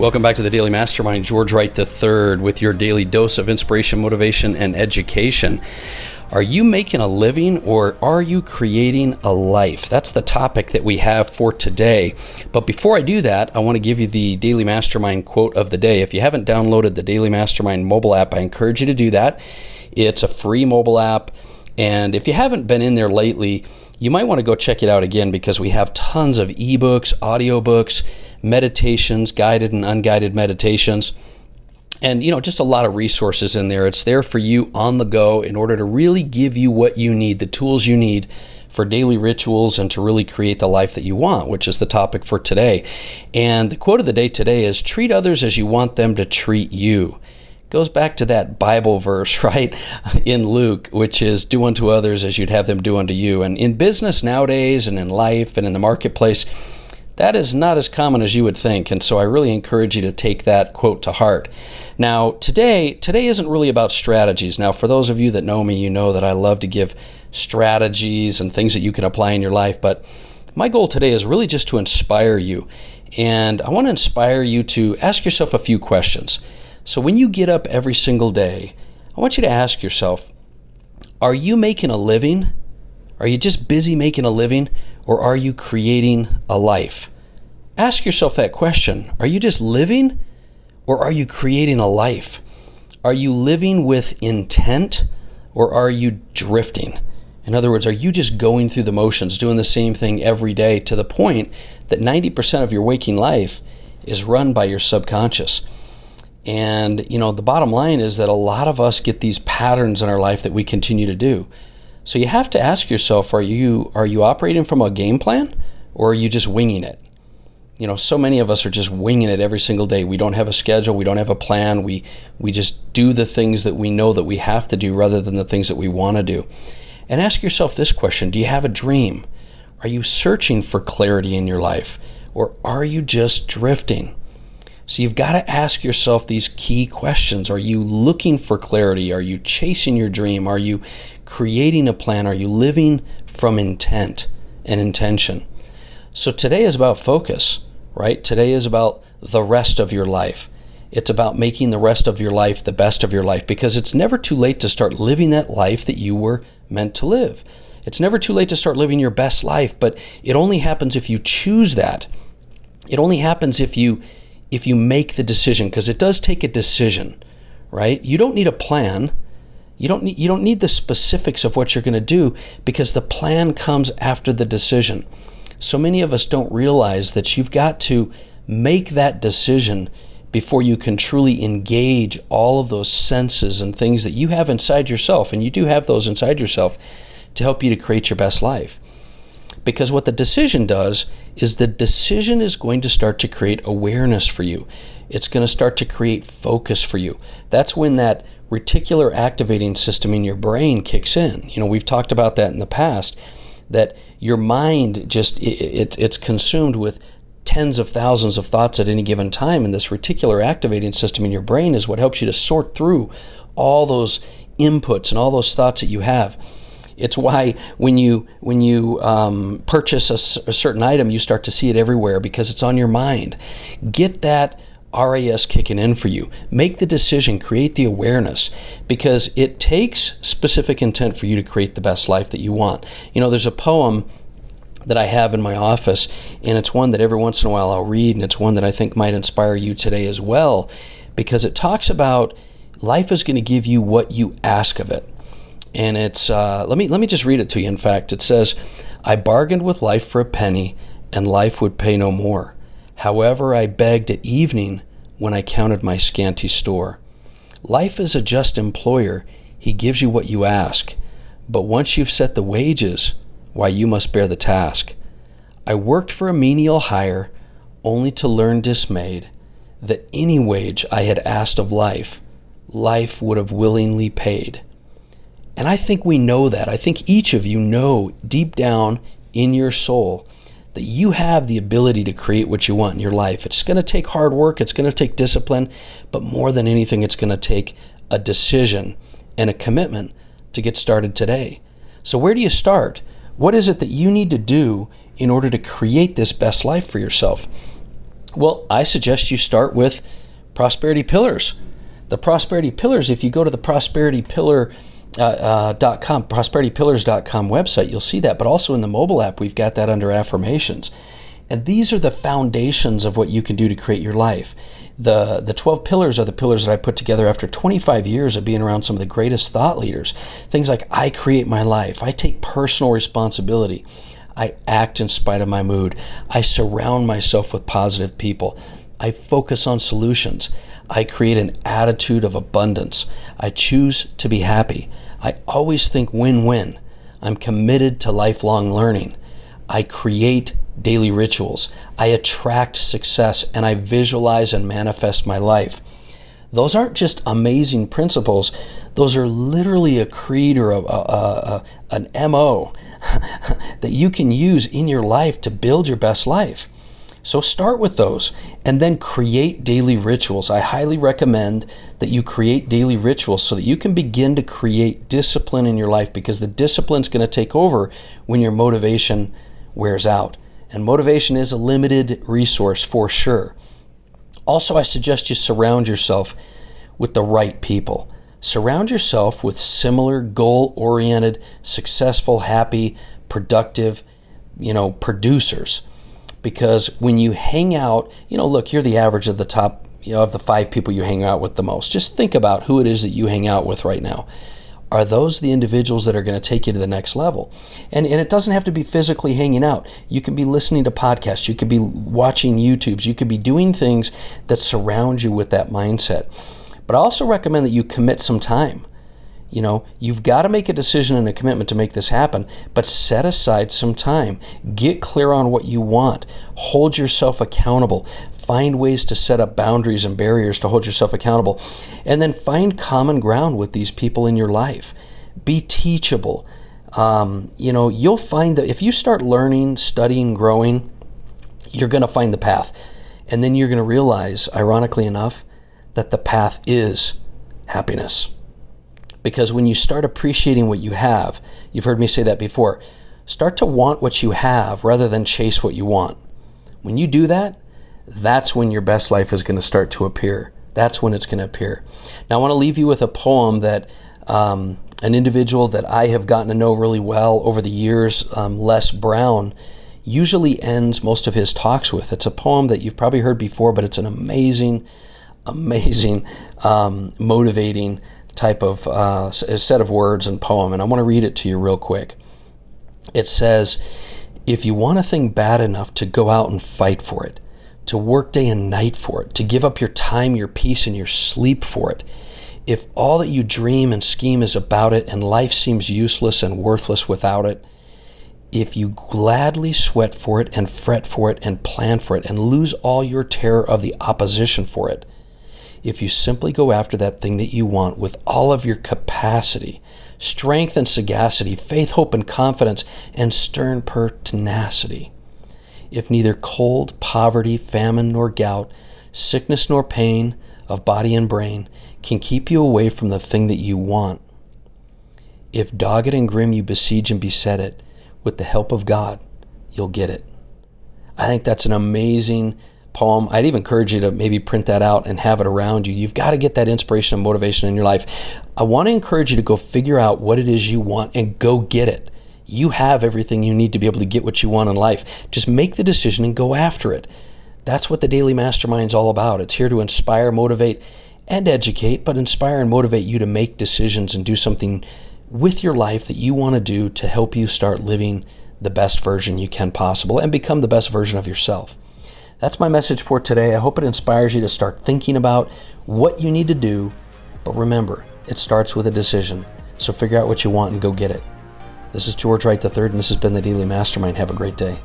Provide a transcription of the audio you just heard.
Welcome back to the Daily Mastermind. George Wright III with your daily dose of inspiration, motivation, and education. Are you making a living or are you creating a life? That's the topic that we have for today. But before I do that, I want to give you the Daily Mastermind quote of the day. If you haven't downloaded the Daily Mastermind mobile app, I encourage you to do that. It's a free mobile app. And if you haven't been in there lately, you might want to go check it out again because we have tons of ebooks, audiobooks, meditations, guided and unguided meditations, and just a lot of resources in there. It's there for you on the go in order to really give you what you need, the tools you need for daily rituals and to really create the life that you want, which is the topic for today. And the quote of the day today is, treat others as you want them to treat you. Goes back to that Bible verse, right, in Luke, which is do unto others as you'd have them do unto you. And in business nowadays and in life and in the marketplace, that is not as common as you would think. And so I really encourage you to take that quote to heart. Now, today isn't really about strategies. Now, for those of you that know me, you know that I love to give strategies and things that you can apply in your life. But my goal today is really just to inspire you. And I want to inspire you to ask yourself a few questions. So when you get up every single day, I want you to ask yourself, are you making a living? Are you just busy making a living? Or are you creating a life? Ask yourself that question. Are you just living? Or are you creating a life? Are you living with intent? Or are you drifting? In other words, are you just going through the motions, doing the same thing every day to the point that 90% of your waking life is run by your subconscious? And, the bottom line is that a lot of us get these patterns in our life that we continue to do. So you have to ask yourself, are you operating from a game plan or are you just winging it? So many of us are just winging it every single day. We don't have a schedule. We don't have a plan. We just do the things that we know that we have to do rather than the things that we want to do. And ask yourself this question. Do you have a dream? Are you searching for clarity in your life or are you just drifting? So you've got to ask yourself these key questions. Are you looking for clarity? Are you chasing your dream? Are you creating a plan? Are you living from intent and intention? So today is about focus, right? Today is about the rest of your life. It's about making the rest of your life the best of your life because it's never too late to start living that life that you were meant to live. It's never too late to start living your best life, but it only happens if you choose that. It only happens if you make the decision, because it does take a decision, right? You don't need a plan. You don't need the specifics of what you're going to do because the plan comes after the decision. So many of us don't realize that you've got to make that decision before you can truly engage all of those senses and things that you have inside yourself, and you do have those inside yourself, to help you to create your best life. Because what the decision does is the decision is going to start to create awareness for you. It's going to start to create focus for you. That's when that reticular activating system in your brain kicks in. We've talked about that in the past, that your mind it's consumed with tens of thousands of thoughts at any given time, and this reticular activating system in your brain is what helps you to sort through all those inputs and all those thoughts that you have. It's why when you purchase a certain item, you start to see it everywhere because it's on your mind. Get that RAS kicking in for you. Make the decision, create the awareness, because it takes specific intent for you to create the best life that you want. There's a poem that I have in my office, and it's one that every once in a while I'll read, and it's one that I think might inspire you today as well, because it talks about life is going to give you what you ask of it. And it's, let me just read it to you. In fact, it says, I bargained with life for a penny, and life would pay no more. However, I begged at evening when I counted my scanty store. Life is a just employer. He gives you what you ask. But once you've set the wages, why, you must bear the task. I worked for a menial hire, only to learn dismayed that any wage I had asked of life, life would have willingly paid. And I think we know that. I think each of you know deep down in your soul that you have the ability to create what you want in your life. It's going to take hard work. It's going to take discipline. But more than anything, it's going to take a decision and a commitment to get started today. So where do you start? What is it that you need to do in order to create this best life for yourself? Well, I suggest you start with Prosperity Pillars. The Prosperity Pillars, if you go to the prosperitypillars.com website, you'll see that. But also in the mobile app, we've got that under affirmations. And these are the foundations of what you can do to create your life. The 12 pillars are the pillars that I put together after 25 years of being around some of the greatest thought leaders. Things like I create my life. I take personal responsibility. I act in spite of my mood. I surround myself with positive people. I focus on solutions. I create an attitude of abundance. I choose to be happy. I always think win-win. I'm committed to lifelong learning. I create daily rituals. I attract success, and I visualize and manifest my life. Those aren't just amazing principles. Those are literally a creed or an MO that you can use in your life to build your best life. So start with those and then create daily rituals. I highly recommend that you create daily rituals so that you can begin to create discipline in your life, because the discipline is going to take over when your motivation wears out. And motivation is a limited resource for sure. Also, I suggest you surround yourself with the right people. Surround yourself with similar goal-oriented, successful, happy, productive, producers. Because when you hang out, look, you're the average of the top, of the 5 people you hang out with the most. Just think about who it is that you hang out with right now. Are those the individuals that are going to take you to the next level? And it doesn't have to be physically hanging out. You can be listening to podcasts. You could be watching YouTubes. You could be doing things that surround you with that mindset. But I also recommend that you commit some time. You've got to make a decision and a commitment to make this happen, but set aside some time. Get clear on what you want. Hold yourself accountable. Find ways to set up boundaries and barriers to hold yourself accountable. And then find common ground with these people in your life. Be teachable. You'll find that if you start learning, studying, growing, you're going to find the path. And then you're going to realize, ironically enough, that the path is happiness. Because when you start appreciating what you have, you've heard me say that before, start to want what you have rather than chase what you want. When you do that, that's when your best life is going to start to appear. That's when it's going to appear. Now, I want to leave you with a poem that an individual that I have gotten to know really well over the years, Les Brown, usually ends most of his talks with. It's a poem that you've probably heard before, but it's an amazing, motivating type of set of words and poem. And I want to read it to you real quick. It says, if you want a thing bad enough to go out and fight for it, to work day and night for it, to give up your time, your peace, and your sleep for it, if all that you dream and scheme is about it and life seems useless and worthless without it, if you gladly sweat for it and fret for it and plan for it and lose all your terror of the opposition for it, if you simply go after that thing that you want with all of your capacity, strength and sagacity, faith, hope, and confidence, and stern pertinacity, if neither cold, poverty, famine, nor gout, sickness nor pain of body and brain can keep you away from the thing that you want, if dogged and grim you besiege and beset it, with the help of God, you'll get it. I think that's an amazing poem. I'd even encourage you to maybe print that out and have it around you. You've got to get that inspiration and motivation in your life. I want to encourage you to go figure out what it is you want and go get it. You have everything you need to be able to get what you want in life. Just make the decision and go after it. That's what the Daily Mastermind's all about. It's here to inspire, motivate, and educate, but inspire and motivate you to make decisions and do something with your life that you want to do to help you start living the best version you can possible and become the best version of yourself. That's my message for today. I hope it inspires you to start thinking about what you need to do. But remember, it starts with a decision. So figure out what you want and go get it. This is George Wright III, and this has been the Daily Mastermind. Have a great day.